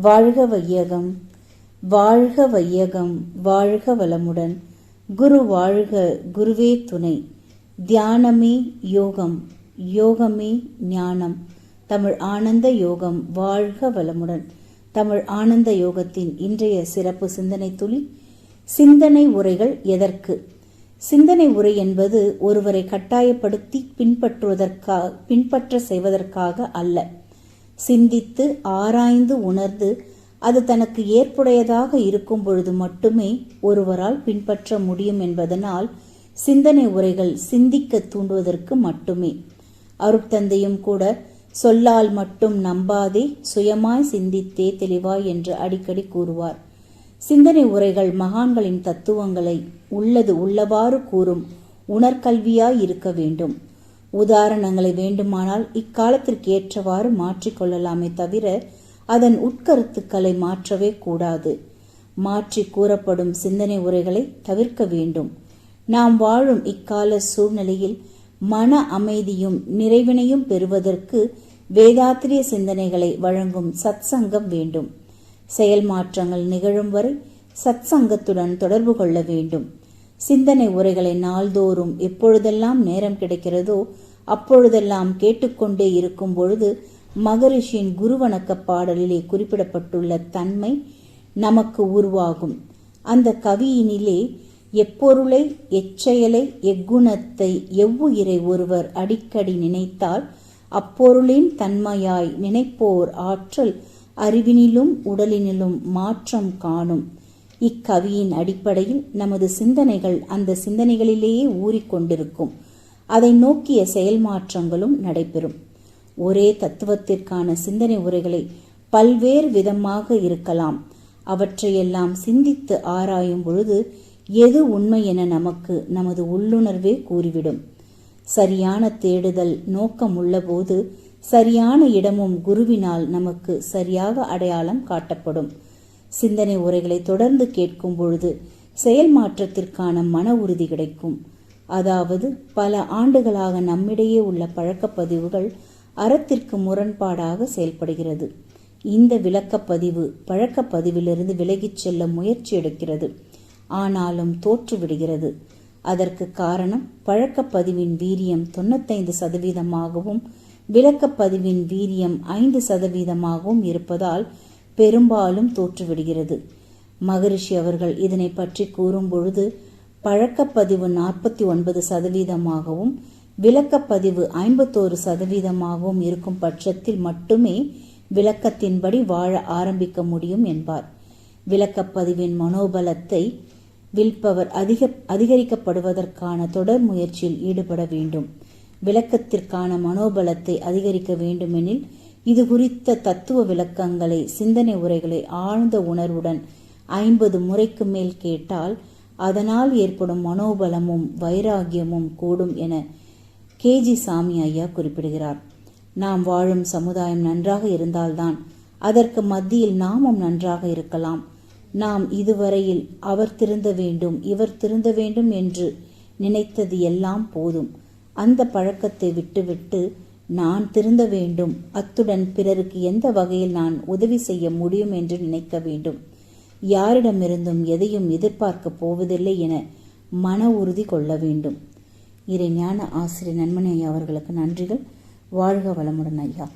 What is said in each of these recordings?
வாழ்க வையகம், வாழ்க வையகம், வாழ்க வளமுடன். குரு வாழ்க, குருவே துணை. தியானமே யோகம், யோகமே ஞானம். தமிழ் ஆனந்த யோகம் வாழ்க வளமுடன். தமிழ் ஆனந்த யோகத்தின் இன்றைய சிறப்பு சிந்தனை துளி. சிந்தனை உரைகள் எதற்கு? சிந்தனை உரை என்பது ஒருவரை கட்டாயப்படுத்தி பின்பற்ற செய்வதற்காக அல்ல. சிந்தித்து ஆராய்ந்து உணர்ந்து அது தனக்கு ஏற்புடையதாக இருக்கும் பொழுது மட்டுமே ஒருவரால் பின்பற்ற முடியும் என்பதனால் சிந்தனை உரைகள் சிந்திக்க தூண்டுவதற்கு மட்டுமே. அருட்தந்தையும் கூட சொல்லால் மட்டும் நம்பாதே, சுயமாய் சிந்தித்தே தெளிவாய் என்று அடிக்கடி கூறுவார். சிந்தனை உரைகள் மகான்களின் தத்துவங்களை உள்ளது உள்ளவாறு கூறும் உணர்கல்வியாய் இருக்க வேண்டும். உதாரணங்களை வேண்டுமானால் இக்காலத்திற்கு ஏற்றவாறு மாற்றிக்கொள்ளலாமே தவிர அதன் உட்கருத்துக்களை மாற்றவே கூடாது. மாற்றி கூறப்படும் சிந்தனை உரைகளை தவிர்க்க வேண்டும். நாம் வாழும் இக்கால சூழ்நிலையில் மன அமைதியும் நிறைவினையும் பெறுவதற்கு வேதாத்திரிய சிந்தனைகளை வழங்கும் சத்சங்கம் வேண்டும். செயல் மாற்றங்கள் நிகழும் வரை சத்சங்கத்துடன் தொடர்பு கொள்ள வேண்டும். சிந்தனை உரைகளை நாள்தோறும் எப்பொழுதெல்லாம் நேரம் கிடைக்கிறதோ அப்பொழுதெல்லாம் கேட்டுக்கொண்டே இருக்கும் பொழுது மகரிஷியின் குருவணக்க பாடலிலே குறிப்பிடப்பட்டுள்ள தன்மை நமக்கு உருவாகும். அந்த கவியினிலே எப்பொருளை, எச்செயலை, எக்குணத்தை, எவ்வுயிரை ஒருவர் அடிக்கடி நினைத்தால் அப்பொருளின் தன்மையாய் நினைப்போர் ஆற்றல் அறிவினிலும் உடலினிலும் மாற்றம் காணும். இக்கவியின் அடிப்படையில் நமது சிந்தனைகள் அந்த சிந்தனைகளிலேயே ஊறிக்கொண்டிருக்கும். அதை நோக்கிய செயல் மாற்றங்களும் நடைபெறும். ஒரே தத்துவத்திற்கான சிந்தனை உரைகளை பல்வேறு விதமாக இருக்கலாம். அவற்றையெல்லாம் சிந்தித்து ஆராயும் பொழுது எது உண்மை என நமது உள்ளுணர்வே கூறிவிடும். சரியான தேடுதல் நோக்கம் உள்ளபோது சரியான இடமும் குருவினால் நமக்கு சரியாக அடையாளம் காட்டப்படும். சிந்தனை உரைகளை தொடர்ந்து கேட்கும் பொழுது செயல் மாற்றத்திற்கான மன உறுதி கிடைக்கும். அதாவது பல ஆண்டுகளாக நம்மிடையே உள்ள பழக்கப்பதிவுகள் அறத்திற்கு முரண்பாடாக செயல்படுகிறது. இந்த விளக்கப்பதிவு பழக்கப்பதிவிலிருந்து விலகிச் செல்ல முயற்சி எடுக்கிறது. ஆனாலும் தோற்றுவிடுகிறது. அதற்கு காரணம் பழக்கப்பதிவின் வீரியம் 95%ஆகவும் விளக்கப்பதிவின் வீரியம் 5%ஆகவும் இருப்பதால் பெரும்பாலும் தோற்றுவிடுகிறது. மகரிஷி அவர்கள் இதனை பற்றி கூறும் பொழுது பழக்கப்பதிவு 49%ஆகவும் விளக்கப்பதிவு 51%ஆகவும் இருக்கும் பட்சத்தில் மட்டுமே விளக்கத்தின்படி வாழ ஆரம்பிக்க முடியும் என்பார். விளக்கப்பதிவின் மனோபலத்தை வில்பவர் அதிகரிக்கப்படுவதற்கான தொடர் முயற்சியில் ஈடுபட வேண்டும். விளக்கத்திற்கான மனோபலத்தை அதிகரிக்க வேண்டுமெனில் இது குறித்த தத்துவ விளக்கங்களை, சிந்தனை உரைகளை ஆழ்ந்த உணர்வுடன் 50 முறைக்கு மேல் கேட்டால் அதனால் ஏற்படும் மனோபலமும் வைராகியமும் கூடும் என KG சாமி ஐயா குறிப்பிடுகிறார். நாம் வாழும் சமுதாயம் நன்றாக இருந்தால்தான் அதற்கு மத்தியில் நாமும் நன்றாக இருக்கலாம். நாம் இதுவரையில் அவர் திருந்த வேண்டும், இவர் திருந்த வேண்டும் என்று நினைத்தது எல்லாம் போதும். அந்த பழக்கத்தை விட்டுவிட்டு நான் திருந்த வேண்டும், அத்துடன் பிறருக்கு எந்த வகையில் நான் உதவி செய்ய முடியும் என்று நினைக்க வேண்டும். யாரிடமிருந்தும் எதையும் எதிர்பார்க்க போவதில்லை என மன உறுதி கொள்ள வேண்டும். இறை ஞான ஆசிரியர் நன்மணி ஐயா அவர்களுக்கு நன்றிகள். வாழ்க வளமுடன் ஐயா.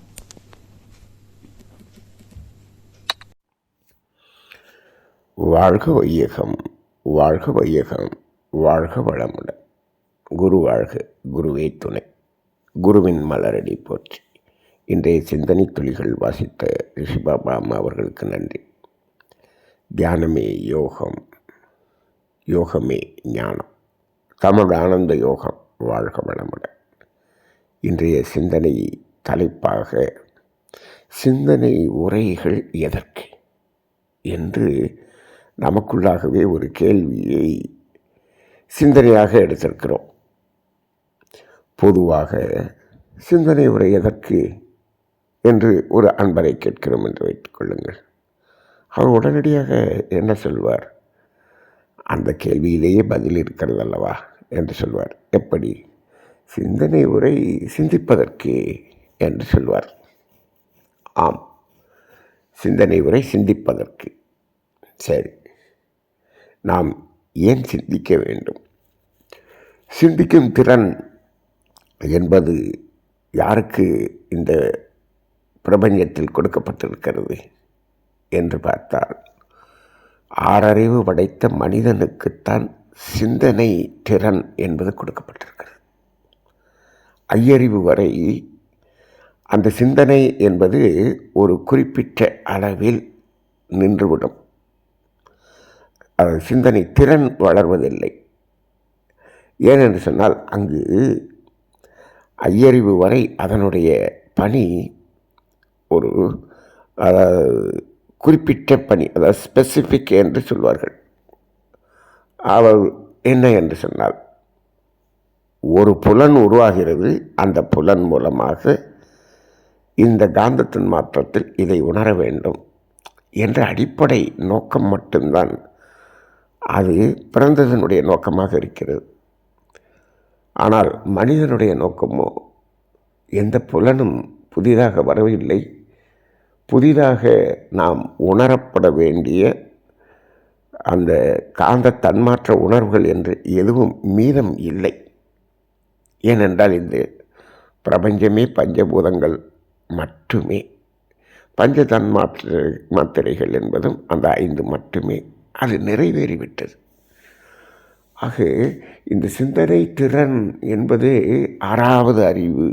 வாழ்க வையகம், வாழ்க வையகம், வாழ்க வளமுடன். குரு வாழ்க, குருவே துணை. குருவின் மலரடி போற்றி. இன்றைய சிந்தனை துளிகள் வாசித்த ரிஷிபாபா அம்மா அவர்களுக்கு நன்றி. தியானமே யோகம், யோகமே ஞானம். தமிழ் ஆனந்த யோகம் வாழ்க வளமுடன். இன்றைய சிந்தனை தலைப்பாக சிந்தனை உரைகள் எதற்கு என்று நமக்குள்ளாகவே ஒரு கேள்வியை சிந்தனையாக எடுத்திருக்கிறோம். பொதுவாக சிந்தனை உரை எதற்கு என்று ஒரு அன்பரை கேட்கிறோம் என்று வைத்துக் கொள்ளுங்கள். அவர் உடனடியாக என்ன சொல்வார்? அந்த கேள்வியிலேயே பதில் இருக்கிறது அல்லவா என்று சொல்வார். எப்படி? சிந்தனை உரை சிந்திப்பதற்கு என்று சொல்வார். ஆம், சிந்தனை உரை சிந்திப்பதற்கு. சரி, நாம் ஏன் சிந்திக்க வேண்டும்? சிந்திக்கும் திறன் என்பது யாருக்கு இந்த பிரபஞ்சத்தில் கொடுக்கப்பட்டிருக்கிறது என்று பார்த்தால், ஆறறிவு படைத்த மனிதனுக்குத்தான் சிந்தனை திறன் என்பது கொடுக்கப்பட்டிருக்கிறது. ஐயறிவு வரை அந்த சிந்தனை என்பது ஒரு குறிப்பிட்ட அளவில் நின்றுவிடும். சிந்தனை திறன் வளர்வதில்லை. ஏனென்று சொன்னால், அங்கு ஐயறிவு வரை அதனுடைய பணி ஒரு குறிப்பிட்ட பணி, அதாவது ஸ்பெசிஃபிக் என்று சொல்வார்கள். அவர் என்ன என்று சொன்னால், ஒரு புலன் உருவாகிறது, அந்த புலன் மூலமாக இந்த காந்தத்தின் மாற்றத்தில் இதை உணர வேண்டும் என்ற அடிப்படை நோக்கம் மட்டும்தான் அது பிறந்ததனுடைய நோக்கமாக இருக்கிறது. ஆனால் மனிதனுடைய நோக்கமோ எந்த புலனும் புதிதாக வரவில்லை. புதிதாக நாம் உணரப்பட வேண்டிய அந்த காந்த தன்மாற்ற உணர்வுகள் என்று எதுவும் மீதம் இல்லை. ஏனென்றால் இந்த பிரபஞ்சமே பஞ்சபூதங்கள் மட்டுமே, பஞ்ச மாத்திரைகள் என்பதும் அந்த 5 மட்டுமே. அது நிறைவேறிவிட்டது. ஆக இந்த சிந்தனை திறன் என்பது 6வது அறிவு.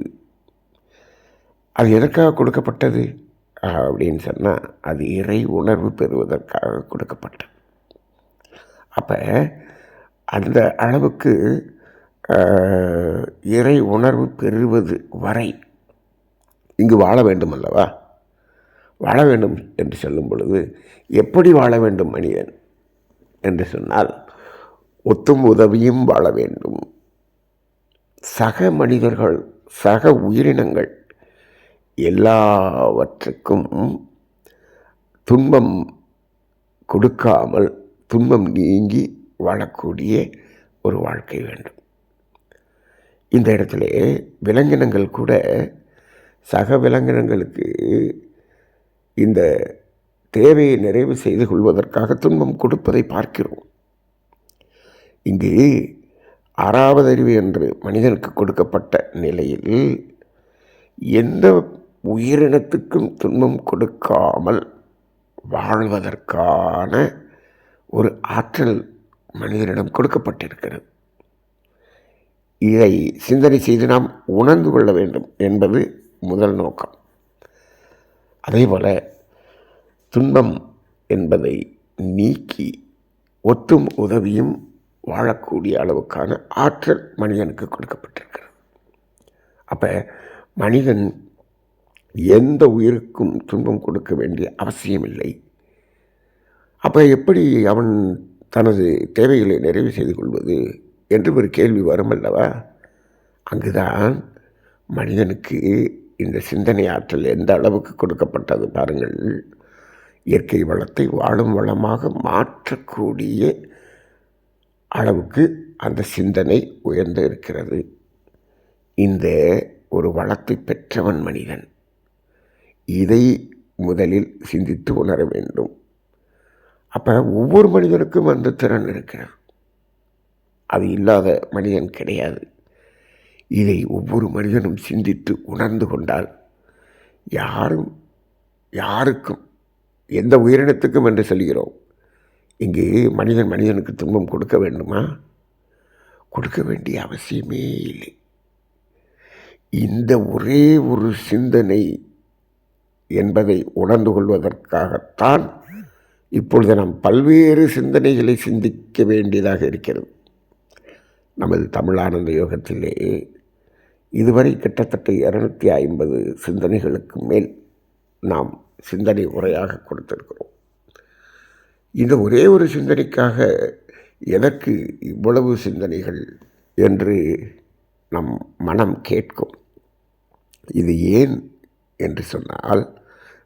அது எதற்காக கொடுக்கப்பட்டது அப்படின்னு சொன்னால், அது இறை உணர்வு பெறுவதற்காக கொடுக்கப்பட்டது. அப்போ அந்த அளவுக்கு இறை உணர்வு பெறுவது வரை இங்கு வாழ வேண்டும் அல்லவா? வாழ வேண்டும் என்று சொல்லும் பொழுது, எப்படி வாழ வேண்டும் மனிதன் என்று சொன்னால், ஒத்தும் உதவியும் வாழ வேண்டும். சக மனிதர்கள், சக உயிரினங்கள் எல்லாவற்றுக்கும் துன்பம் கொடுக்காமல், துன்பம் நீங்கி வாழக்கூடிய ஒரு வாழ்க்கை வேண்டும். இந்த இடத்துல விலங்கினங்கள் கூட சக விலங்கினங்களுக்கு இந்த தேவையை நிறைவு செய்து கொள்வதற்காக துன்பம் கொடுப்பதை பார்க்கிறோம். இங்கு 6வது அறிவு என்று மனிதனுக்கு கொடுக்கப்பட்ட நிலையில் எந்த உயிரினத்துக்கும் துன்பம் கொடுக்காமல் வாழ்வதற்கான ஒரு ஆற்றல் மனிதனிடம் கொடுக்கப்பட்டிருக்கிறது. இதை சிந்தனை செய்து நாம் உணர்ந்து கொள்ள வேண்டும் என்பது முதல் நோக்கம். அதேபோல் துன்பம் என்பதை நீக்கி ஒத்தும் உதவியும் வாழக்கூடிய அளவுக்கான ஆற்றல் மனிதனுக்கு கொடுக்கப்பட்டிருக்கிறது. அப்போ மனிதன் எந்த உயிருக்கும் துன்பம் கொடுக்க வேண்டிய அவசியமில்லை. அப்போ எப்படி அவன் தனது தேவைகளை நிறைவு செய்து கொள்வது என்று ஒரு கேள்வி வரும் அல்லவா? அங்குதான் மனிதனுக்கு இந்த சிந்தனை ஆற்றல் எந்த அளவுக்கு கொடுக்கப்பட்டது பாருங்கள். இயற்கை வளத்தை வாழும் வளமாக மாற்றக்கூடிய அளவுக்கு அந்த சிந்தனை உயர்ந்து இருக்கிறது. இந்த ஒரு வளத்தை பெற்றவன் மனிதன். இதை முதலில் சிந்தித்து உணர வேண்டும். அப்போ ஒவ்வொரு மனிதனுக்கும் அந்த திறன் இருக்கிறது. அது இல்லாத மனிதன் கிடையாது. இதை ஒவ்வொரு மனிதனும் சிந்தித்து உணர்ந்து கொண்டால் யாருக்கும் எந்த உயிரினத்துக்கும் என்று சொல்கிறோம். இங்கு மனிதனுக்கு துன்பம் கொடுக்க வேண்டுமா? கொடுக்க வேண்டிய அவசியமே இல்லை. இந்த ஒரே ஒரு சிந்தனை என்பதை உணர்ந்து கொள்வதற்காகத்தான் இப்பொழுது நாம் பல்வேறு சிந்தனைகளை சிந்திக்க வேண்டியதாக இருக்கிறது. நமது தமிழ் ஆனந்த யோகத்திலே இதுவரை கிட்டத்தட்ட 250 சிந்தனைகளுக்கு மேல் நாம் சிந்தனை உரையாக கொடுத்திருக்கிறோம். இந்த ஒரே ஒரு சிந்தனைக்காக எதற்கு இவ்வளவு சிந்தனைகள் என்று நம் மனம் கேட்கும். இது ஏன் என்று சொன்னால்,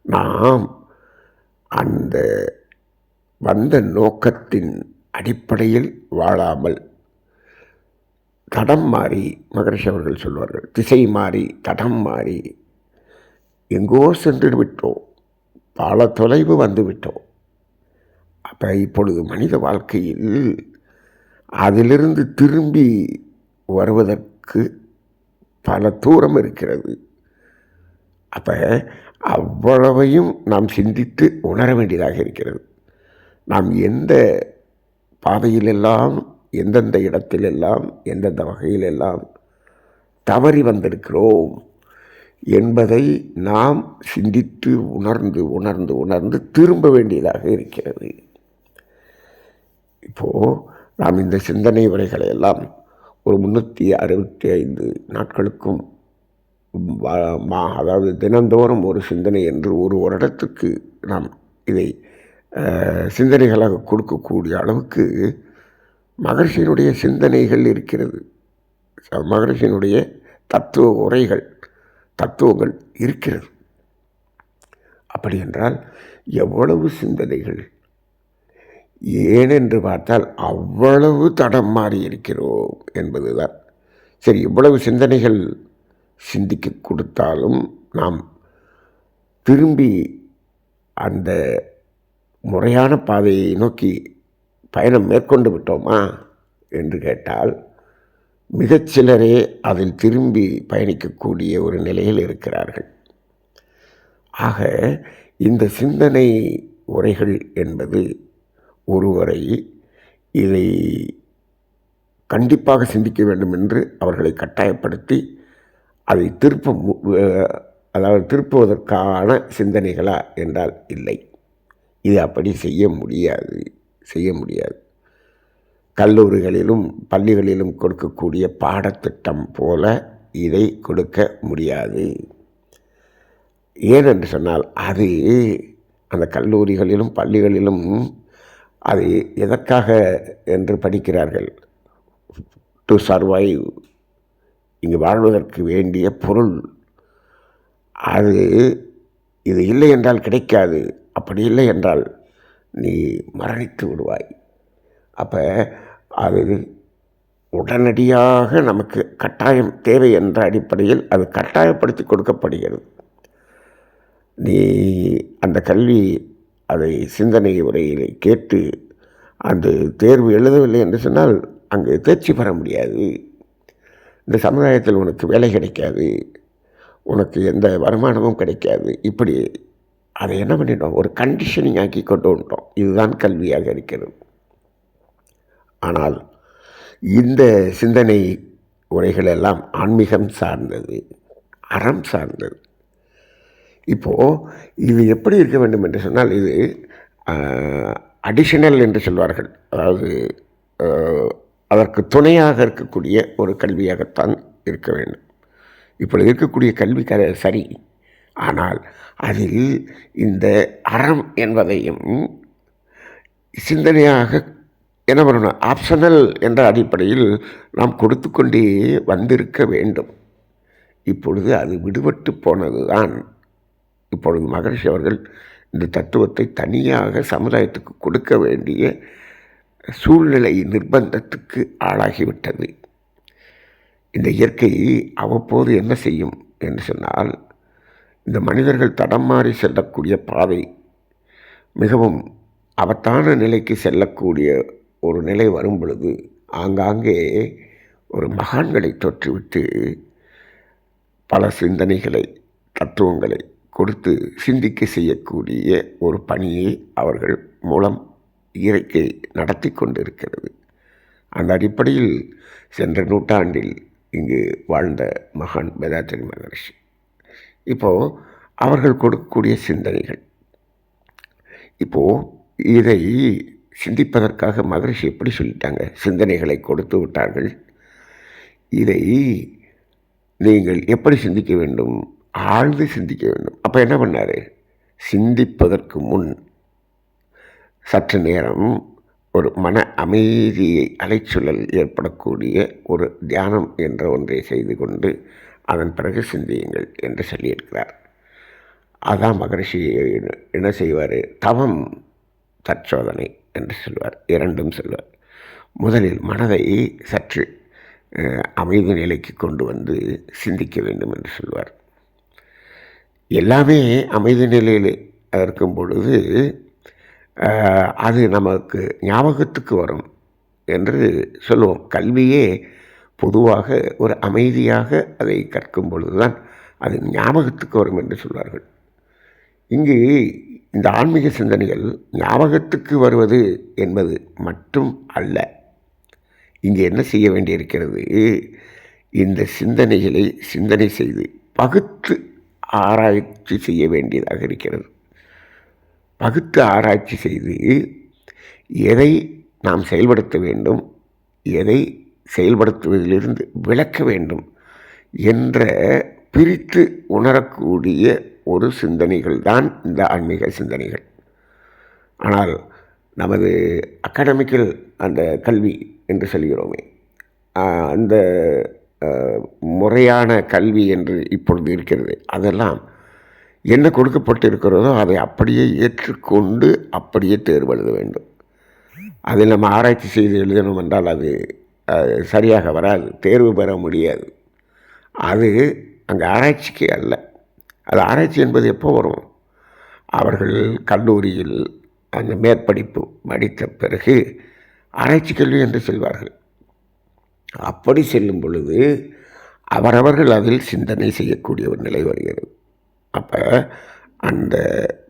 நாம் அந்த வந்த நோக்கத்தின் அடிப்படையில் வாழாமல் தடம் மாறி, மகரிஷி அவர்கள் சொல்வார்கள், திசை மாறி தடம் மாறி எங்கோ சென்று விட்டோம். பல தொலைவு வந்துவிட்டோம். அப்போ இப்பொழுது மனித வாழ்க்கையில் அதிலிருந்து திரும்பி வருவதற்கு பல தூரம் இருக்கிறது. அப்போ அவ்வளவையும் நாம் சிந்தித்து உணர வேண்டியதாக இருக்கிறது. நாம் எந்த பாதையிலெல்லாம், எந்தெந்த இடத்திலெல்லாம், எந்தெந்த வகையிலெல்லாம் தவறி வந்திருக்கிறோம் என்பதை நாம் சிந்தித்து உணர்ந்து உணர்ந்து உணர்ந்து திரும்ப வேண்டியதாக இருக்கிறது. இப்போது நாம் இந்த சிந்தனை உரைகளை எல்லாம் ஒரு 365 நாட்களுக்கும் அதாவது தினந்தோறும் ஒரு சிந்தனை என்று ஒரு வருடத்துக்கு நாம் இதை சிந்தனைகளாக கொடுக்கக்கூடிய அளவுக்கு மகரிஷியினுடைய சிந்தனைகள் இருக்கிறது. மகரிஷியினுடைய தத்துவ உரைகள், தத்துவங்கள் இருக்கிறது. அப்படி என்றால் எவ்வளவு சிந்தனைகள், ஏனென்று பார்த்தால் அவ்வளவு தடம் மாறி இருக்கிறோம் என்பதுதான். சரி, இவ்வளவு சிந்தனைகள் சிந்திக்க கொடுத்தாலும் நாம் திரும்பி அந்த முறையான பாதையை நோக்கி பயணம் மேற்கொண்டு விட்டோமா என்று கேட்டால் மிகச்சிலரே அதில் திரும்பி பயணிக்கக்கூடிய ஒரு நிலையில் இருக்கிறார்கள். ஆக இந்த சிந்தனை உரைகள் என்பது ஒருவரை இதை கண்டிப்பாக சிந்திக்க வேண்டும் என்று அவர்களை கட்டாயப்படுத்தி அதை திருப்புவதற்கான சிந்தனைகளா என்றால் இல்லை. இது அப்படி செய்ய முடியாது. கல்லூரிகளிலும் பள்ளிகளிலும் கொடுக்கக்கூடிய பாடத்திட்டம் போல இதை கொடுக்க முடியாது. ஏனென்று சொன்னால் அது அந்த கல்லூரிகளிலும் பள்ளிகளிலும் அது எதற்காக என்று படிக்கிறார்கள்? டு சர்வைவ், இங்கு வாழ்வதற்கு வேண்டிய பொருள். அது இது இல்லை என்றால் கிடைக்காது. அப்படி இல்லை என்றால் நீ மரணித்து விடுவாய். அப்போ அது உடனடியாக நமக்கு கட்டாயம் தேவை என்ற அடிப்படையில் அது கட்டாயப்படுத்தி கொடுக்கப்படுகிறது. நீ அந்த கல்வி அதை சிந்தனை உரையில் கேட்டு அந்த தேர்வு எழுதவில்லை என்று சொன்னால் அங்கு தேர்ச்சி பெற முடியாது. இந்த சமுதாயத்தில் உனக்கு வேலை கிடைக்காது, உனக்கு எந்த வருமானமும் கிடைக்காது. இப்படி அதை என்ன பண்ணிட்டோம்? ஒரு கண்டிஷனிங் ஆக்கி கொண்டு வந்துட்டோம். இதுதான் கல்வியாக இருக்கிறது. ஆனால் இந்த சிந்தனை உரைகள் எல்லாம் ஆன்மீகம் சார்ந்தது, அறம் சார்ந்தது. இப்போது இது எப்படி இருக்க வேண்டும் என்று சொன்னால் இது அடிஷனல் என்று சொல்வார்கள். அதாவது அதற்கு துணையாக இருக்கக்கூடிய ஒரு கல்வியாகத்தான் இருக்க வேண்டும். இப்பொழுது இருக்கக்கூடிய கல்வி சரி, ஆனால் அதில் இந்த அறம் என்பதையும் சிந்தனையாக என்ன பண்ணணும்? ஆப்ஷனல் என்ற அடிப்படையில் நாம் கொடுத்து கொண்டே வந்திருக்க வேண்டும். இப்பொழுது அது விடுபட்டு போனது தான். இப்பொழுது மகரிஷி அவர்கள் இந்த தத்துவத்தை தனியாக சமுதாயத்துக்கு கொடுக்க வேண்டிய சூழ்நிலை நிர்பந்தத்துக்கு ஆளாகிவிட்டது. இந்த இயற்கை அவ்வப்போது என்ன செய்யும் என்று சொன்னால், இந்த மனிதர்கள் தடம் மாறி செல்லக்கூடிய பாதை மிகவும் ஆபத்தான நிலைக்கு செல்லக்கூடிய ஒரு நிலை வரும் பொழுது ஆங்காங்கே ஒரு மகான்களை தோற்றுவிட்டு பல சிந்தனைகளை, தத்துவங்களை கொடுத்து சிந்திக்க செய்யக்கூடிய ஒரு பணியை அவர்கள் மூலம் இயற்கை நடத்தி கொண்டிருக்கிறது. அந்த அடிப்படையில் சென்ற நூற்றாண்டில் இங்கு வாழ்ந்த மகான் வேதாத்திரி மகரிஷி, இப்போது அவர்கள் கொடுக்கக்கூடிய சிந்தனைகள், இப்போது இதை சிந்திப்பதற்காக மகரிஷி எப்படி சொல்லிட்டாங்க? சிந்தனைகளை கொடுத்து விட்டார்கள். இதை நீங்கள் எப்படி சிந்திக்க வேண்டும்? ஆழ்ந்து சிந்திக்க வேண்டும். அப்போ என்ன பண்ணார்? சிந்திப்பதற்கு முன் சற்று நேரம் ஒரு மன அமைதியை, அலைச்சூழல் ஏற்படக்கூடிய ஒரு தியானம் என்ற ஒன்றை செய்து கொண்டு அதன் பிறகு சிந்தியுங்கள் என்று சொல்லியிருக்கிறார். அதான் மகரிஷி என்ன செய்வார்? தவம், தற்சோதனை என்று சொல்வார். இரண்டும் சொல்வார். முதலில் மனதை சற்று அமைதி நிலைக்கு கொண்டு வந்து சிந்திக்க வேண்டும் என்று சொல்வார். எல்லாமே அமைதி நிலையில் இருக்கும் பொழுது அது நமக்கு ஞாபகத்துக்கு வரும் என்று சொல்லுவோம். கல்வியே பொதுவாக ஒரு அமைதியாக அதை கற்கும் பொழுது தான் அது ஞாபகத்துக்கு வரும் என்று சொல்வார்கள். இங்கு இந்த ஆன்மீக சிந்தனைகள் ஞாபகத்துக்கு வருவது என்பது மட்டும் அல்ல. இங்கே என்ன செய்ய வேண்டியிருக்கிறது, இந்த சிந்தனைகளை சிந்தனை செய்து பகுத்து ஆராய்ச்சி செய்ய வேண்டியதாக இருக்கிறது. பகுத்து ஆராய்ச்சி செய்து எதை நாம் செயல்படுத்த வேண்டும், எதை செயல்படுத்துவதிலிருந்து விலக்க வேண்டும் என்ற பிரித்து உணரக்கூடிய ஒரு சிந்தனைகள் தான் இந்த ஆன்மீக சிந்தனைகள். ஆனால் நமது அகாடமிக்கல் அந்த கல்வி என்று சொல்கிறோமே, அந்த முறையான கல்வி என்று இப்பொழுது இருக்கிறது, அதெல்லாம் என்ன கொடுக்கப்பட்டிருக்கிறதோ அதை அப்படியே ஏற்றுக்கொண்டு அப்படியே தேர்வு எழுத வேண்டும். அதில் நம்ம ஆராய்ச்சி செய்து எழுதணும் என்றால் அது சரியாக வராது, தேர்வு பெற முடியாது. அது அங்கே ஆராய்ச்சிக்கு அல்ல. அது ஆராய்ச்சி என்பது எப்போ வரும், அவர்கள் கல்லூரியில் அந்த மேற்படிப்பு படித்த பிறகு ஆராய்ச்சி கல்வி என்று செல்வார்கள். அப்படி செல்லும் பொழுது அவரவர்கள் அதில் சிந்தனை செய்யக்கூடிய ஒரு நிலை வருகிறது. அப்போ அந்த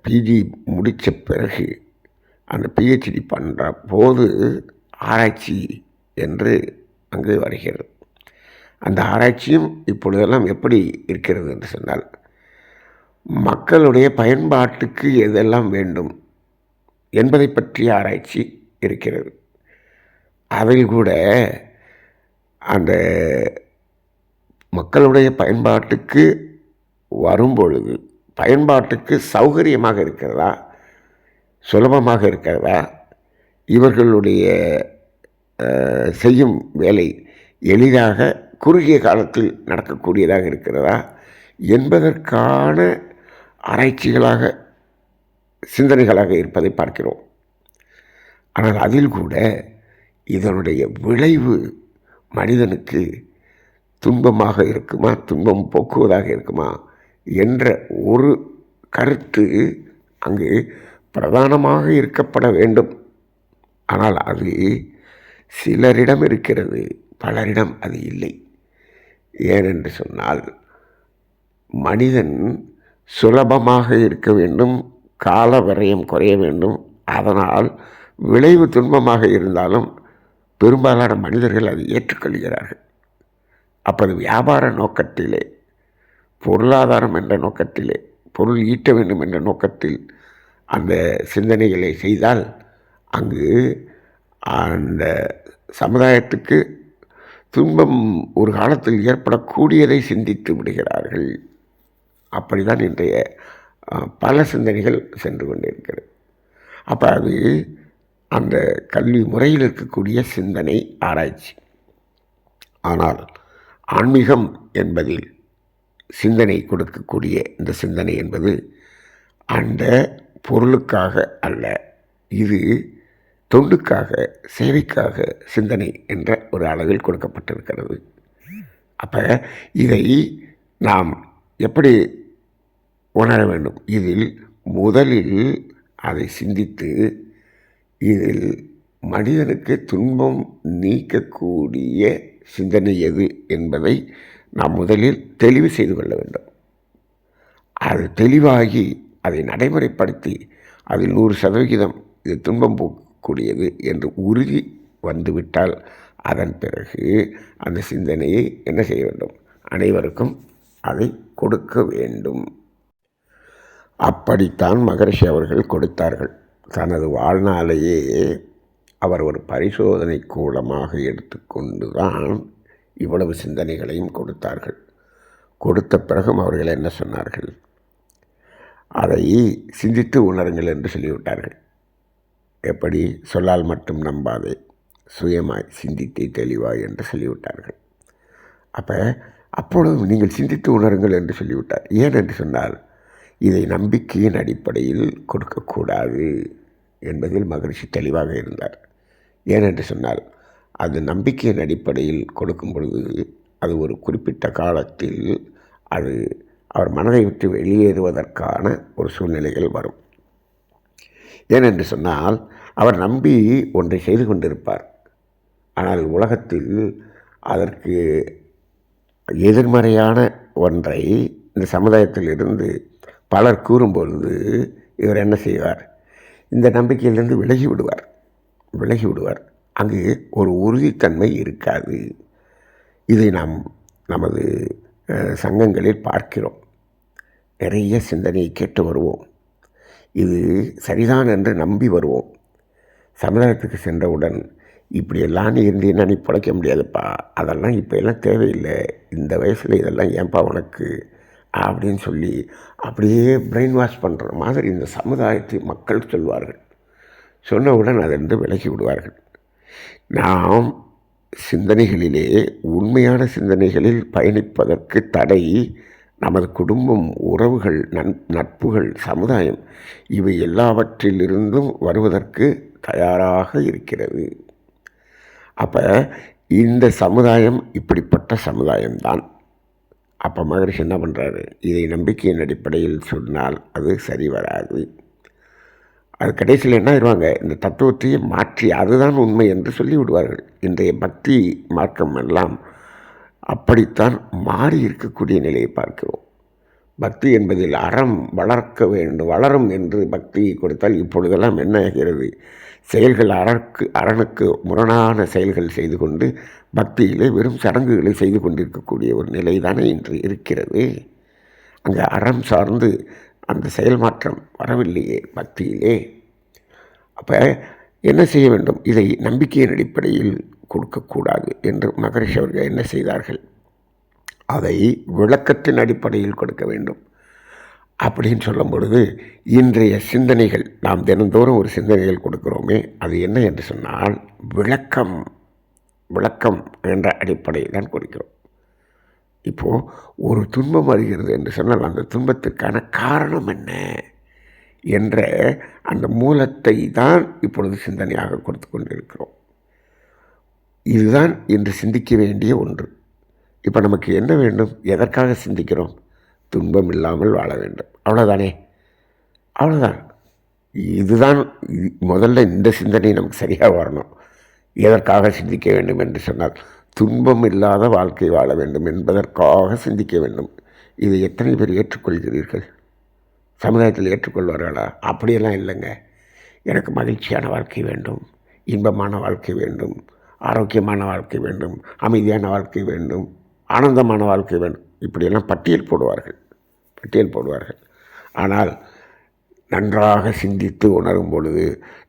பிஜி முடித்த பிறகு அந்த பிஹெச்டி பண்ணுற போது ஆராய்ச்சி என்று அங்கு வருகிறது. அந்த ஆராய்ச்சியும் இப்பொழுதெல்லாம் எப்படி இருக்கிறது என்று சொன்னால், மக்களுடைய பயன்பாட்டுக்கு எதெல்லாம் வேண்டும் என்பதை பற்றிய ஆராய்ச்சி இருக்கிறது. அதில் கூட அந்த மக்களுடைய பயன்பாட்டுக்கு வரும்பொழுது பயன்பாட்டுக்கு சௌகரியமாக இருக்கிறதா, சுலபமாக இருக்கிறதா, இவர்களுடைய செய்யும் வேலை எளிதாக குறுகிய காலத்தில் நடக்கக்கூடியதாக இருக்கிறதா என்பதற்கான ஆராய்ச்சிகளாக சிந்தனைகளாக இருப்பதை பார்க்கிறோம். ஆனால் அதில் கூட இதனுடைய விளைவு மனிதனுக்கு துன்பமாக இருக்குமா, துன்பம் போக்குவதாக இருக்குமா என்ற ஒரு கருத்து அங்கு பிரதானமாக இருக்கப்பட வேண்டும். ஆனால் அது சிலரிடம் இருக்கிறது, பலரிடம் அது இல்லை. ஏனென்று சொன்னால், மனிதன் சுலபமாக இருக்க வேண்டும், கால விரயம் குறைய வேண்டும். அதனால் விளைவு துன்பமாக இருந்தாலும் பெரும்பாலான மனிதர்கள் அதை ஏற்றுக்கொள்கிறார்கள். அப்போது வியாபார நோக்கத்திலே, பொருளாதாரம் என்ற நோக்கத்திலே, பொருள் ஈட்ட வேண்டும் என்ற நோக்கத்தில் அந்த சிந்தனைகளை செய்தால் அங்கு அந்த சமுதாயத்துக்கு துன்பம் ஒரு காலத்தில் ஏற்படக்கூடியதை சிந்தித்து விடுகிறார்கள். அப்படிதான் இன்றைய பல சிந்தனைகள் சென்று கொண்டிருக்கிறது. அப்போ அது அந்த கல்வி முறையில் இருக்கக்கூடிய சிந்தனை ஆராய்ச்சி. ஆனால் ஆன்மீகம் என்பதில் சிந்தனை கொடுக்கக்கூடிய இந்த சிந்தனை என்பது அந்த பொருளுக்காக அல்ல, இது தொண்டுக்காக, சேவைக்காக சிந்தனை என்ற ஒரு அளவில் கொடுக்கப்பட்டிருக்கிறது. அப்போ இதை நாம் எப்படி உணர வேண்டும்? இதில் முதலில் அதை சிந்தித்து இதில் மனிதனுக்கு துன்பம் நீக்கக்கூடிய சிந்தனை எது என்பதை நாம் முதலில் தெளிவு செய்து கொள்ள வேண்டும். அது தெளிவாகி அதை நடைமுறைப்படுத்தி அதில் 100% இது துன்பம் போக்கக்கூடியது என்று உறுதி வந்துவிட்டால் அதன் பிறகு அந்த சிந்தனையை என்ன செய்ய வேண்டும்? அனைவருக்கும் அதை கொடுக்க வேண்டும். அப்படித்தான் மகரிஷி அவர்கள் கொடுத்தார்கள். தனது வாழ்நாளையே அவர் ஒரு பரிசோதனை கூலமாக எடுத்துக்கொண்டு தான் இவ்வளவு சிந்தனைகளையும் கொடுத்தார்கள். கொடுத்த பிறகும் அவர்கள் என்ன சொன்னார்கள்? அதை சிந்தித்து உணருங்கள் என்று சொல்லிவிட்டார்கள். எப்படி? சொல்லால் மட்டும் நம்பாதே, சுயமாய் சிந்தித்தே தெளிவாய் என்று சொல்லிவிட்டார்கள். அப்பொழுது நீங்கள் சிந்தித்து உணருங்கள் என்று சொல்லிவிட்டார். ஏன் என்று சொன்னால், இதை நம்பிக்கையின் அடிப்படையில் கொடுக்கக்கூடாது என்பதில் மகரிஷி தெளிவாக இருந்தார். ஏனென்று சொன்னால், அது நம்பிக்கையின் அடிப்படையில் கொடுக்கும் பொழுது அது ஒரு குறிப்பிட்ட காலத்தில் அது அவர் மனதை விட்டு வெளியேறுவதற்கான ஒரு சூழ்நிலைகள் வரும். ஏனென்று சொன்னால் அவர் நம்பி ஒன்றை செய்து கொண்டிருப்பார். ஆனால் உலகத்தில் அதற்கு எதிர்மறையான ஒன்றை இந்த சமுதாயத்தில் இருந்து பலர் கூறும்பொழுது இவர் என்ன செய்வார்? இந்த நம்பிக்கையிலிருந்து விலகி விடுவார். அங்கு ஒரு உறுதித்தன்மை இருக்காது. இதை நாம் நமது சங்கங்களில் பார்க்கிறோம். நிறைய சிந்தனையை கேட்டு வருவோம், இது சரிதான் என்று நம்பி வருவோம். சமுதாயத்துக்கு சென்றவுடன் இப்படியெல்லாம் நீ இருந்தீன்னா நீ பிழைக்க முடியாதுப்பா, அதெல்லாம் இப்போ எல்லாம் தேவையில்லை, இந்த வயசில் இதெல்லாம் ஏன்பா உனக்கு அப்படின்னு சொல்லி அப்படியே பிரெயின் வாஷ் பண்ணுற மாதிரி இந்த சமுதாயத்தை மக்கள் சொல்வார்கள். சொன்னவுடன் அதிலிருந்து விலகி விடுவார்கள். நாம் சிந்தனைகளிலே உண்மையான சிந்தனைகளில் பயணிப்பதற்கு தடை நமது குடும்பம், உறவுகள், நட்புகள், சமுதாயம் இவை எல்லாவற்றிலிருந்தும் வருவதற்கு தயாராக இருக்கிறது. அப்போ இந்த சமுதாயம் இப்படிப்பட்ட சமுதாயம்தான். அப்போ மகரிஷி என்ன பண்ணுறாரு? இதை நம்பிக்கையின் அடிப்படையில் சொன்னால் அது சரி வராது. அது கடைசியில் என்ன ஆயிடுவாங்க? இந்த தத்துவத்தையே மாற்றி அதுதான் உண்மை என்று சொல்லிவிடுவார்கள். இன்றைய பக்தி மார்க்கம் எல்லாம் அப்படித்தான் மாறி இருக்கக்கூடிய நிலையை பார்க்கிறோம். பக்தி என்பதில் அறம் வளரும் என்று பக்தியை கொடுத்தால் இப்பொழுதெல்லாம் என்ன ஆகிறது? செயல்கள் அரணுக்கு முரணான செயல்கள் செய்து கொண்டு பக்தியிலே வெறும் சடங்குகளை செய்து கொண்டிருக்கக்கூடிய ஒரு நிலை தானே இன்று இருக்கிறது. அங்கே அறம் சார்ந்து அந்த செயல் மாற்றம் வரவில்லையே பக்தியிலே. அப்போ என்ன செய்ய வேண்டும்? இதை நம்பிக்கையின் அடிப்படையில் கொடுக்கக்கூடாது என்று மகரிஷி அவர்கள் என்ன செய்தார்கள்? அதை விளக்கத்தின் அடிப்படையில் கொடுக்க வேண்டும். அப்படின்னு சொல்லும் பொழுது இன்றைய சிந்தனைகள், நாம் தினந்தோறும் ஒரு சிந்தனைகள் கொடுக்கிறோமே, அது என்ன என்று சொன்னால் விளக்கம் என்ற அடிப்படையில் தான் கொடுக்கிறோம். இப்போது ஒரு துன்பம் வருகிறது என்று சொன்னால் அந்த துன்பத்துக்கான காரணம் என்ன என்ற அந்த மூலத்தை தான் இப்பொழுது சிந்தனையாக கொடுத்து கொண்டிருக்கிறோம். இதுதான் இன்று சிந்திக்க வேண்டிய ஒன்று. இப்போ நமக்கு என்ன வேண்டும்? எதற்காக சிந்திக்கிறோம்? துன்பம் இல்லாமல் வாழ வேண்டும், அவ்வளோதானே? அவ்வளோதான். இதுதான் முதல்ல இந்த சிந்தனை நமக்கு சரியாக வரணும். எதற்காக சிந்திக்க வேண்டும் என்று சொன்னால் துன்பம் இல்லாத வாழ்க்கை வாழ வேண்டும் என்பதற்காக சிந்திக்க வேண்டும். இதை எத்தனை பேர் ஏற்றுக்கொள்கிறீர்கள்? சமுதாயத்தில் ஏற்றுக்கொள்வார்களா? அப்படியெல்லாம் இல்லைங்க. எனக்கு மகிழ்ச்சியான வாழ்க்கை வேண்டும், இன்பமான வாழ்க்கை வேண்டும், ஆரோக்கியமான வாழ்க்கை வேண்டும், அமைதியான வாழ்க்கை வேண்டும், ஆனந்தமான வாழ்க்கை வேண்டும், இப்படியெல்லாம் பட்டியல் போடுவார்கள். ஆனால் நன்றாக சிந்தித்து உணரும் பொழுது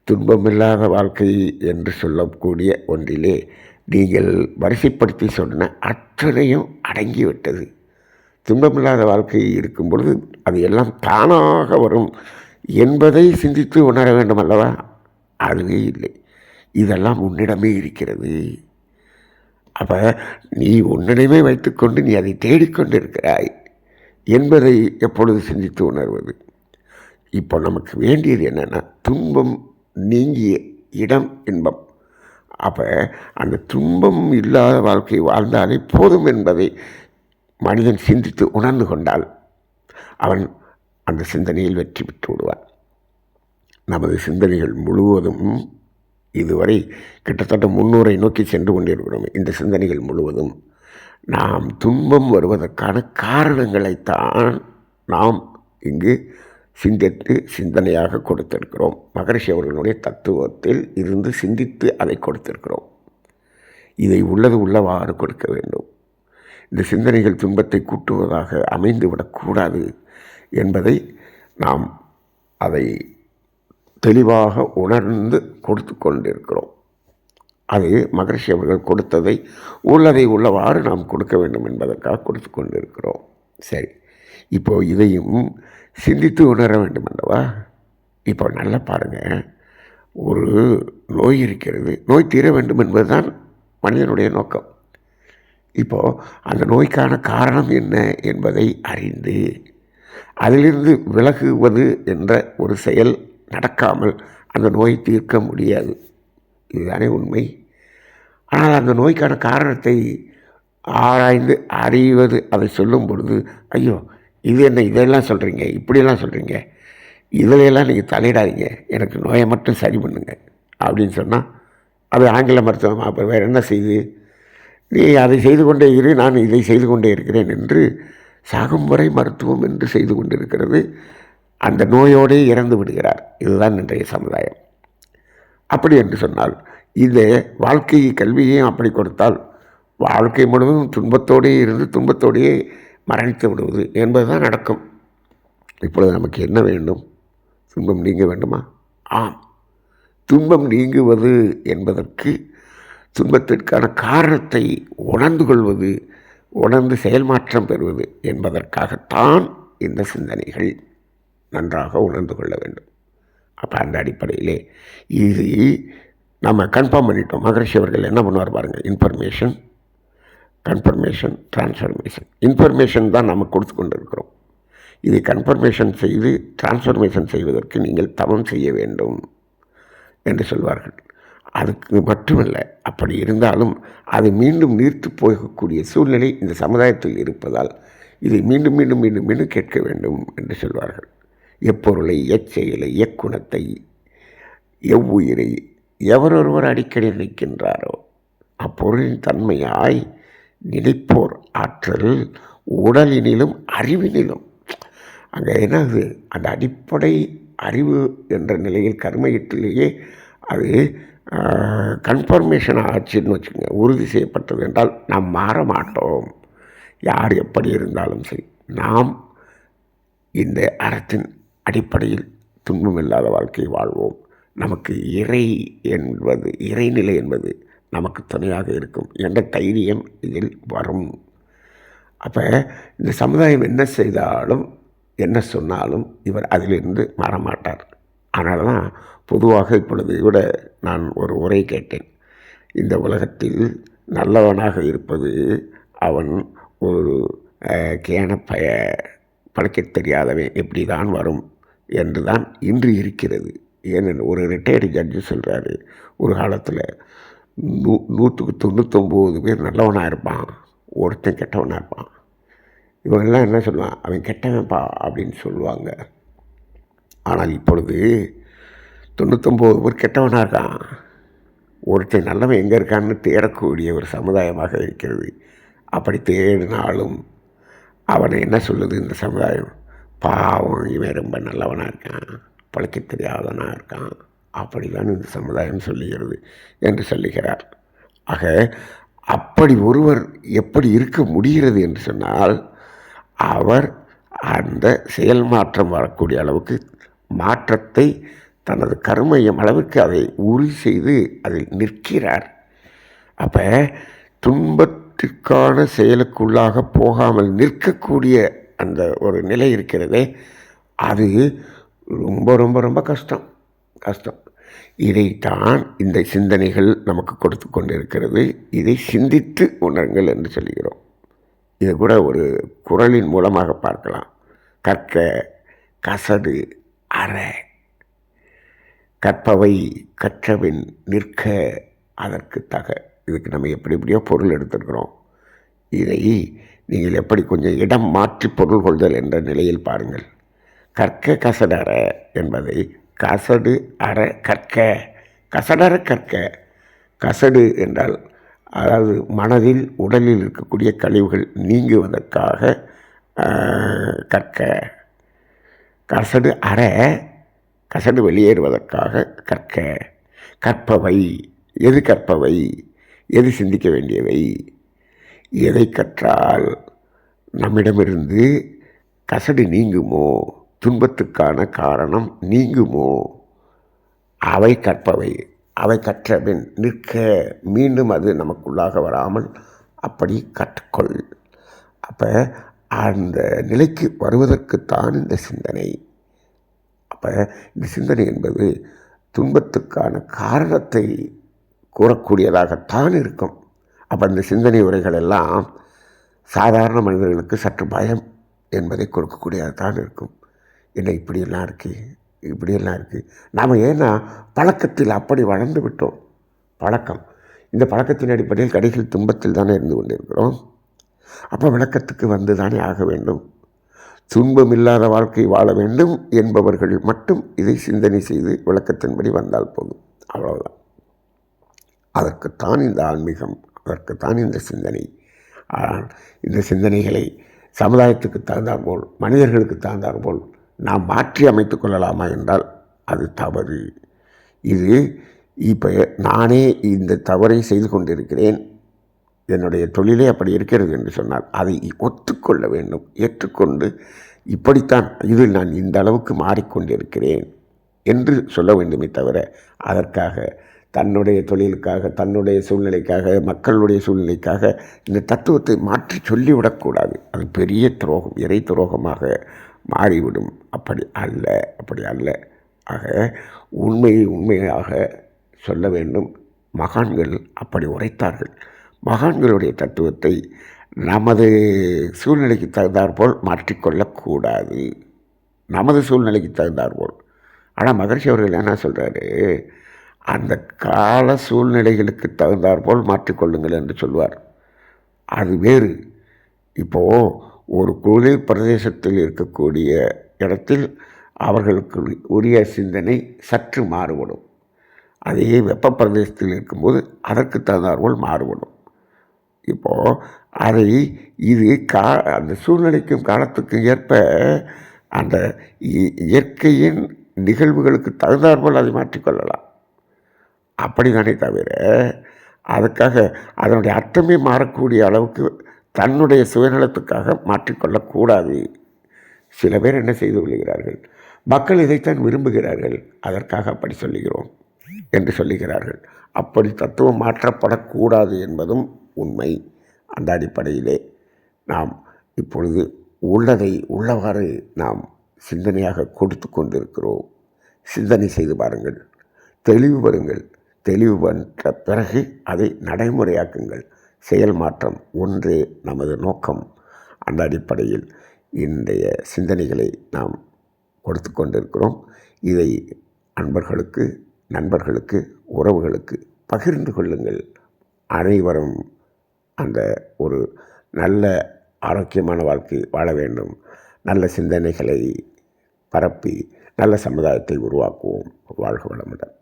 துன்பமில்லாத வாழ்க்கை என்று சொல்லக்கூடிய ஒன்றிலே நீங்கள் வரிசைப்படுத்தி சொன்ன அத்தனையும் அடங்கிவிட்டது. துன்பமில்லாத வாழ்க்கை இருக்கும் பொழுது அது எல்லாம் தானாக வரும் என்பதை சிந்தித்து உணர வேண்டும் அல்லவா? அதுவே இல்லை. இதெல்லாம் உன்னிடமே இருக்கிறது. அப்போ நீ உன்னிடமே வைத்துக்கொண்டு நீ அதை தேடிக்கொண்டு இருக்கிறாய் என்பதை எப்பொழுது சிந்தித்து உணர்வது? இப்போ நமக்கு வேண்டியது என்னென்னா துன்பம் நீங்கிய இடம் இன்பம். அப்போ அந்த துன்பம் இல்லாத வாழ்க்கை வாழ்ந்தாலே போதும் என்பதை மனிதன் சிந்தித்து உணர்ந்து கொண்டால் அவன் அந்த சிந்தனையில் வெற்றி பெற்று விடுவான். நமது சிந்தனைகள் முழுவதும் இதுவரை கிட்டத்தட்ட 300 நோக்கி சென்று கொண்டிருக்கிறோம். இந்த சிந்தனைகள் முழுவதும் நாம் துன்பம் வருவதற்கான காரணங்களைத்தான் நாம் இங்கு சிந்தித்து சிந்தனையாக கொடுத்திருக்கிறோம். மகரிஷி அவர்களுடைய தத்துவத்தில் இருந்து சிந்தித்து அதை கொடுத்திருக்கிறோம். இதை உள்ளது உள்ளவாறு கொடுக்க வேண்டும். இந்த சிந்தனைகள் துன்பத்தை கூட்டுவதாக அமைந்துவிடக்கூடாது என்பதை நாம் அதை தெளிவாக உணர்ந்து கொடுத்து கொண்டிருக்கிறோம். அது மகரிஷி அவர்கள் கொடுத்ததை உள்ளதை உள்ளவாறு நாம் கொடுக்க வேண்டும் என்பதற்காக கொடுத்து கொண்டிருக்கிறோம். சரி, இப்போது இதையும் சிந்தித்து உணர வேண்டும் அல்லவா? இப்போ நல்லா பாருங்கள், ஒரு நோய் இருக்கிறது, நோய் தீர வேண்டும் என்பதுதான் மனிதனுடைய நோக்கம். இப்போது அந்த நோய்க்கான காரணம் என்ன என்பதை அறிந்து அதிலிருந்து விலகுவது என்ற ஒரு செயல் நடக்காமல் அந்த நோயை தீர்க்க முடியாது. இதுதானே உண்மை. ஆனால் அந்த நோய்க்கான காரணத்தை ஆராய்ந்து அறிவது, அதை சொல்லும் பொழுது ஐயோ இது என்ன இதெல்லாம் சொல்கிறீங்க, இப்படியெல்லாம் சொல்கிறீங்க, இதிலையெல்லாம் நீங்கள் தலையிடாதீங்க, எனக்கு நோயை மட்டும் சரி பண்ணுங்க அப்படின்னு சொன்னால் அது ஆங்கில மருத்துவம். அப்புறம் வேறு என்ன செய்து, நீ அதை செய்து கொண்டே இரு, நான் இதை செய்து கொண்டே இருக்கிறேன் என்று சாகும் வரை மருத்துவம் என்று செய்து கொண்டிருக்கிறது. அந்த நோயோடே இறந்து விடுகிறார். இதுதான் இன்றைய சமுதாயம். அப்படி என்று சொன்னால் இந்த வாழ்க்கையை கல்வியையும் அப்படி கொடுத்தால் வாழ்க்கை முழுவதும் துன்பத்தோடே இருந்து துன்பத்தோடையே மரணித்து விடுவது என்பது தான் நடக்கும். இப்பொழுது நமக்கு என்ன வேண்டும்? துன்பம் நீங்க வேண்டுமா? ஆம். துன்பம் நீங்குவது என்பதற்கு துன்பத்திற்கான காரணத்தை உணர்ந்து கொள்வது, உணர்ந்து செயல்மாற்றம் பெறுவது என்பதற்காகத்தான் இந்த சிந்தனைகள் நன்றாக உணர்ந்து கொள்ள வேண்டும். அப்போ அந்த அடிப்படையிலே இது நம்ம கன்ஃபார்ம் பண்ணிட்டோம். மகரிஷி அவர்கள் என்ன பண்ணுவார் பாருங்கள், இன்ஃபர்மேஷன், கன்ஃபர்மேஷன், டிரான்ஸ்ஃபர்மேஷன். இன்ஃபர்மேஷன் தான் நம்ம கொடுத்து கொண்டு இருக்கிறோம். இதை கன்ஃபர்மேஷன் செய்து டிரான்ஸ்ஃபர்மேஷன் செய்வதற்கு நீங்கள் தவம் செய்ய வேண்டும் என்று சொல்வார்கள். அதுக்கு மட்டுமல்ல, அப்படி இருந்தாலும் அது மீண்டும் நீர்த்து போகக்கூடிய சூழ்நிலை இந்த சமுதாயத்தில் இருப்பதால் இதை மீண்டும் மீண்டும் மீண்டும் மீண்டும் கேட்க வேண்டும் என்று சொல்வார்கள். எப்பொருளை, எச்செயலை, எக்குணத்தை, எவ்வுயிரை எவரொருவர் அடிக்கடி நினைக்கின்றாரோ அப்பொருளின் தன்மையாய் நினைப்போர் ஆற்றல் உடலினிலும் அறிவினிலும். அங்கே என்னது, அந்த அடிப்படை அறிவு என்ற நிலையில் கர்மயத்திலேயே அது கன்ஃபர்மேஷன் ஆச்சுன்னு வச்சுக்கோங்க, உறுதி செய்யப்பட்டது என்றால் நாம் மாற மாட்டோம். யார் எப்படி இருந்தாலும் சரி, நாம் இந்த அறத்தின் அடிப்படையில் துன்பமில்லாத வாழ்க்கையை வாழ்வோம். நமக்கு இறைநிலை என்பது நமக்கு துணையாக இருக்கும் என்ற தைரியம் இதில் வரும். அப்போ இந்த சமுதாயம் என்ன செய்தாலும் என்ன சொன்னாலும் இவர் அதிலிருந்து மாறமாட்டார். அதனால தான் பொதுவாக இப்பொழுது கூட நான் ஒரு உரை கேட்டேன். இந்த உலகத்தில் நல்லவனாக இருப்பது அவன் ஒரு பழைக்க தெரியாதவன் எப்படி தான் வரும் என்று தான் இன்று இருக்கிறது. ஏனென்று ஒரு ரிட்டையர்டு ஜட்ஜு சொல்கிறாரு, ஒரு காலத்தில் 199 பேர் நல்லவனாக இருப்பான், ஒருத்தன் கெட்டவனாக இருப்பான். இவங்கெல்லாம் என்ன சொல்லுவான், அவன் கெட்டவன்ப்பா அப்படின்னு சொல்லுவாங்க. ஆனால் இப்பொழுது 99 பேர் கெட்டவனாக இருக்கான், ஒருத்தன் நல்லவன் எங்கே இருக்கான்னு தேடக்கூடிய ஒரு சமுதாயமாக இருக்கிறது. அப்படி தேடினாலும் அவனை என்ன சொல்லுது இந்த சமுதாயம், பாவம் இவன் ரொம்ப நல்லவனாக இருக்கான், பழைக்க தெரியாதவனாக இருக்கான், அப்படிதான் இந்த சமுதாயம் சொல்லுகிறது என்று சொல்லுகிறார். ஆக அப்படி ஒருவர் எப்படி இருக்க முடிகிறது என்று சொன்னால், அவர் அந்த செயல் மாற்றம் வரக்கூடிய அளவுக்கு மாற்றத்தை தனது கர்மயம் அளவுக்கு அதை உறுதி செய்து அதில் நிற்கிறார். அப்போ துன்பத்திற்கான செயலுக்குள்ளாக போகாமல் நிற்கக்கூடிய அந்த ஒரு நிலை இருக்கிறதே, அது ரொம்ப ரொம்ப ரொம்ப கஷ்டம். இதைத்தான் இந்த சிந்தனைகள் நமக்கு கொடுத்து கொண்டிருக்கிறது. இதை சிந்தித்து உணருங்கள் என்று சொல்கிறோம். இது கூட ஒரு குறளின் மூலமாக பார்க்கலாம். கற்க கசடு அற, கற்பவை கற்றபின் நிற்க அதற்கு தக. இதுக்கு நம்ம எப்படியோ பொருள் எடுத்துருக்கிறோம். இதை நீங்கள் எப்படி கொஞ்சம் இடம் மாற்றி பொருள் கொள்தல் என்ற நிலையில் பாருங்கள். கற்க கசடற என்பதை கசடு அற கற்க, கசடற கற்க. கசடு என்றால் அதாவது மனதில் உடலில் இருக்கக்கூடிய கழிவுகள் நீங்குவதற்காக கற்க. கசடு அற, கசடு வெளியேறுவதற்காக கற்க. கற்பவை, எது கற்பவை, எது சிந்திக்க வேண்டியவை, எதை கற்றால் நம்மிடமிருந்து கசடு நீங்குமோ, துன்பத்துக்கான காரணம் நீங்குமோ, அவை கற்பவை. அவை கற்றபின் நிற்க, மீண்டும் அது நமக்குள்ளாக வராமல் அப்படி கற்றுக்கொள். அப்போ அந்த நிலைக்கு வருவதற்குத்தான் இந்த சிந்தனை. அப்போ இந்த சிந்தனை என்பது துன்பத்துக்கான காரணத்தை கூறக்கூடியதாகத்தான் இருக்கும். அப்போ இந்த சிந்தனை உரைகள் எல்லாம் சாதாரண மனிதர்களுக்கு சற்று பயம் என்பதை கொடுக்கக்கூடியதான் இருக்கும். என்ன இப்படியெல்லாம் இருக்குது. நாம் ஏன்னா பழக்கத்தில் அப்படி வளர்ந்து விட்டோம். பழக்கம், இந்த பழக்கத்தின் அடிப்படையில் கடைசியில் துன்பத்தில் தானே இருந்து கொண்டிருக்கிறோம். அப்போ விளக்கத்துக்கு வந்து தானே ஆக வேண்டும். துன்பமில்லாத வாழ்க்கை வாழ வேண்டும் என்பவர்கள் மட்டும் இதை சிந்தனை செய்து விளக்கத்தின்படி வந்தால் போதும். அவ்வளவுதான். அதற்குத்தான் இந்த ஆன்மீகம், அதற்குத்தான் இந்த சிந்தனை. ஆனால் இந்த சிந்தனைகளை சமுதாயத்துக்கு தகுந்தாற்போல், மனிதர்களுக்கு தகுந்தாற்போல் நாம் மாற்றி அமைத்து கொள்ளலாமா என்றால் அது தவறு. இது இப்போ நானே இந்த தவறை செய்து கொண்டிருக்கிறேன், என்னுடைய தொழிலே அப்படி இருக்கிறது என்று சொன்னால் அதை ஒத்துக்கொள்ள வேண்டும். ஏற்றுக்கொண்டு இப்படித்தான் இதில் நான் இந்த அளவுக்கு மாறிக்கொண்டிருக்கிறேன் என்று சொல்ல வேண்டுமே தவிர, அதற்காக தன்னுடைய தொழிலுக்காக, தன்னுடைய சூழ்நிலைக்காக, மக்களுடைய சூழ்நிலைக்காக இந்த தத்துவத்தை மாற்றி சொல்லிவிடக்கூடாது. அது பெரிய துரோகம், இறை துரோகமாக மாறிவிடும். அப்படி அல்ல. ஆக உண்மையை உண்மையாக சொல்ல வேண்டும். மகான்கள் அப்படி உரைத்தார்கள். மகான்களுடைய தத்துவத்தை நமது சூழ்நிலைக்கு தகுந்தாற்போல் மாற்றிக்கொள்ளக்கூடாது. நமது சூழ்நிலைக்கு தகுந்தாற்போல். ஆனால் மகரிஷி அவர்கள் என்ன சொல்கிறாரு, அந்த கால சூழ்நிலைகளுக்கு தகுந்தாற்போல் மாற்றிக்கொள்ளுங்கள் என்று சொல்வார். அது வேறு. இப்போது ஒரு குளிர் பிரதேசத்தில் இருக்கக்கூடிய இடத்தில் அவர்களுக்கு உரிய சிந்தனை சற்று மாறுபடும். அதே வெப்ப பிரதேசத்தில் இருக்கும்போது அதற்கு தகுந்தாற்போல் மாறுபடும். இப்போது அதை அந்த சூழ்நிலைக்கும் காலத்துக்கும் ஏற்ப அந்த இயற்கையின் நிகழ்வுகளுக்கு தகுந்தாற்போல் அதை மாற்றிக்கொள்ளலாம். அப்படிதானே தவிர அதுக்காக அதனுடைய அர்த்தமே மாறக்கூடிய அளவுக்கு தன்னுடைய சுயநலத்துக்காக மாற்றிக்கொள்ளக்கூடாது. சில பேர் என்ன செய்து கொள்கிறார்கள், மக்கள் இதைத்தான் விரும்புகிறார்கள், அதற்காக அப்படி சொல்லுகிறோம் என்று சொல்லுகிறார்கள். அப்படி தத்துவம் மாற்றப்படக்கூடாது என்பதும் உண்மை. அந்த அடிப்படையிலே நாம் இப்பொழுது உள்ளதை உள்ளவாறு நாம் சிந்தனையாக கொடுத்து கொண்டிருக்கிறோம். சிந்தனை செய்து பாருங்கள், தெளிவு வருங்கள். தெளிவு பெற்ற பிறகு அதை நடைமுறையாக்குங்கள். செயல் மாற்றம் ஒன்றே நமது நோக்கம். அந்த அடிப்படையில் இன்றைய சிந்தனைகளை நாம் கொடுத்து கொண்டிருக்கிறோம். இதை அன்பர்களுக்கு, நண்பர்களுக்கு, உறவுகளுக்கு பகிர்ந்து கொள்ளுங்கள். அனைவரும் அந்த ஒரு நல்ல ஆரோக்கியமான வாழ்க்கை வாழ வேண்டும். நல்ல சிந்தனைகளை பரப்பி நல்ல சமுதாயத்தை உருவாக்குவோம். வாழ்க வளமுடன்.